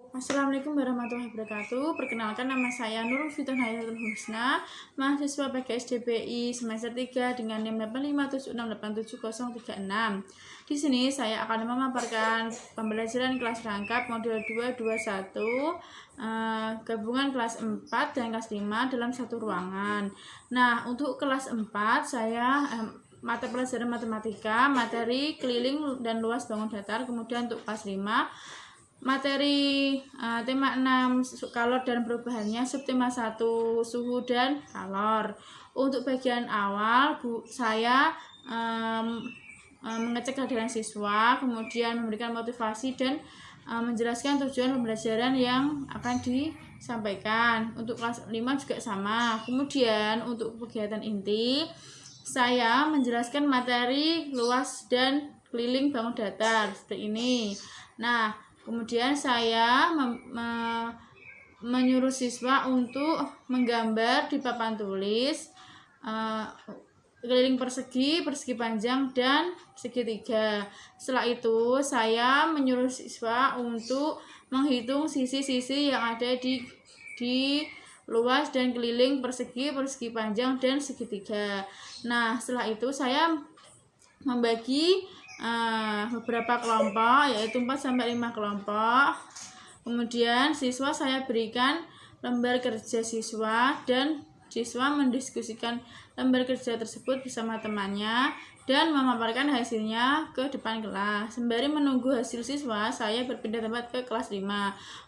Assalamualaikum warahmatullahi wabarakatuh. Perkenalkan, nama saya Nurul Fiton Hayatul Husna, mahasiswa PGSDPI semester 3 dengan NIM 857687036. Di sini saya akan memaparkan pembelajaran kelas rangkap modul 221 gabungan kelas 4 dan kelas 5 dalam satu ruangan. Nah, untuk kelas 4 saya mata pelajaran matematika, materi keliling dan luas bangun datar. Kemudian untuk kelas 5 materi tema 6 kalor dan perubahannya, subtema 1 suhu dan kalor. Untuk bagian awal saya mengecek kehadiran siswa, kemudian memberikan motivasi dan menjelaskan tujuan pembelajaran yang akan disampaikan. Untuk kelas 5 juga sama. Kemudian untuk kegiatan inti saya menjelaskan materi luas dan keliling bangun datar seperti ini. Nah, kemudian saya menyuruh siswa untuk menggambar di papan tulis keliling persegi, persegi panjang, dan segitiga. Setelah itu saya menyuruh siswa untuk menghitung sisi-sisi yang ada di luas dan keliling persegi, persegi panjang, dan segitiga. Nah, setelah itu saya membagi beberapa kelompok, yaitu 4-5 kelompok. Kemudian siswa saya berikan lembar kerja siswa dan siswa mendiskusikan lembar kerja tersebut bersama temannya dan memaparkan hasilnya ke depan kelas. Sembari menunggu hasil siswa, saya berpindah tempat ke kelas 5.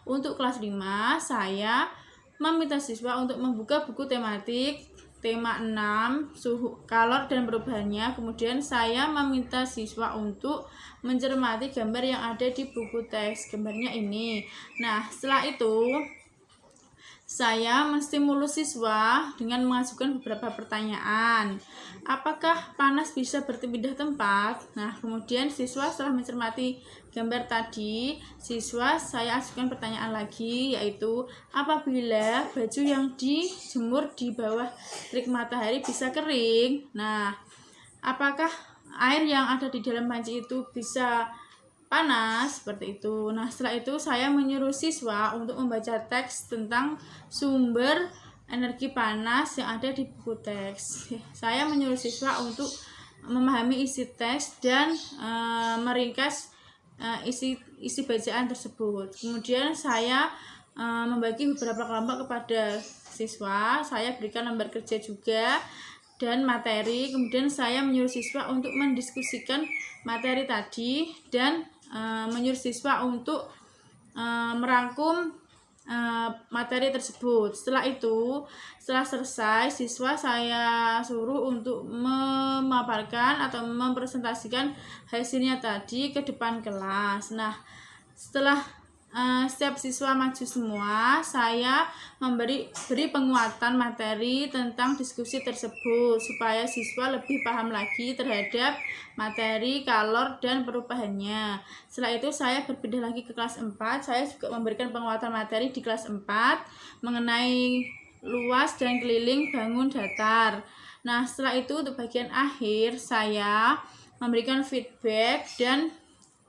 Untuk kelas 5 saya meminta siswa untuk membuka buku tematik tema 6 suhu, kalor dan perubahannya. Kemudian saya meminta siswa untuk mencermati gambar yang ada di buku teks. Gambarnya ini. Nah, setelah itu saya menstimulus siswa dengan mengajukan beberapa pertanyaan. Apakah panas bisa berpindah tempat? Nah, kemudian siswa setelah mencermati gambar tadi, siswa saya ajukan pertanyaan lagi, yaitu apabila baju yang dijemur di bawah terik matahari bisa kering, nah, apakah air yang ada di dalam panci itu bisa panas? Seperti itu. Nah, setelah itu saya menyuruh siswa untuk membaca teks tentang sumber energi panas yang ada di buku teks. Saya menyuruh siswa untuk memahami isi teks dan meringkas isi bacaan tersebut. Kemudian saya membagi beberapa kelompok kepada siswa. Saya berikan lembar kerja juga dan materi. Kemudian saya menyuruh siswa untuk mendiskusikan materi tadi dan menyuruh siswa untuk merangkum materi tersebut. Setelah itu, setelah selesai, siswa saya suruh untuk memaparkan atau mempresentasikan hasilnya tadi ke depan kelas. Nah, setelah setiap siswa maju semua, saya beri penguatan materi tentang diskusi tersebut supaya siswa lebih paham lagi terhadap materi kalor dan perubahannya. Setelah itu saya berpindah lagi ke kelas 4. Saya juga memberikan penguatan materi di kelas 4 mengenai luas dan keliling bangun datar. Nah, setelah itu untuk bagian akhir saya memberikan feedback dan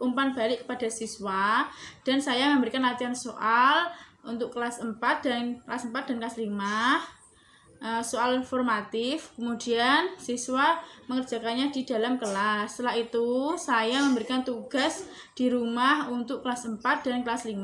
umpan balik kepada siswa, dan saya memberikan latihan soal untuk kelas 4 dan kelas 5, soal formatif. Kemudian siswa mengerjakannya di dalam kelas. Setelah itu saya memberikan tugas di rumah untuk kelas 4 dan kelas 5.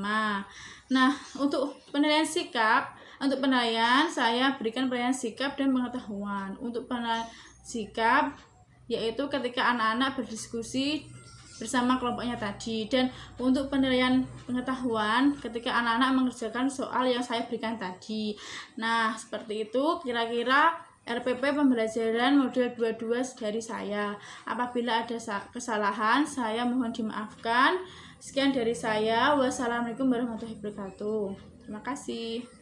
Nah, untuk penilaian sikap, untuk penilaian saya berikan penilaian sikap dan pengetahuan. Untuk penilaian sikap yaitu ketika anak-anak berdiskusi bersama kelompoknya tadi, dan untuk penilaian pengetahuan ketika anak-anak mengerjakan soal yang saya berikan tadi. Nah, seperti itu kira-kira RPP pembelajaran modul 22 dari saya. Apabila ada kesalahan, saya mohon dimaafkan. Sekian dari saya. Wassalamualaikum warahmatullahi wabarakatuh. Terima kasih.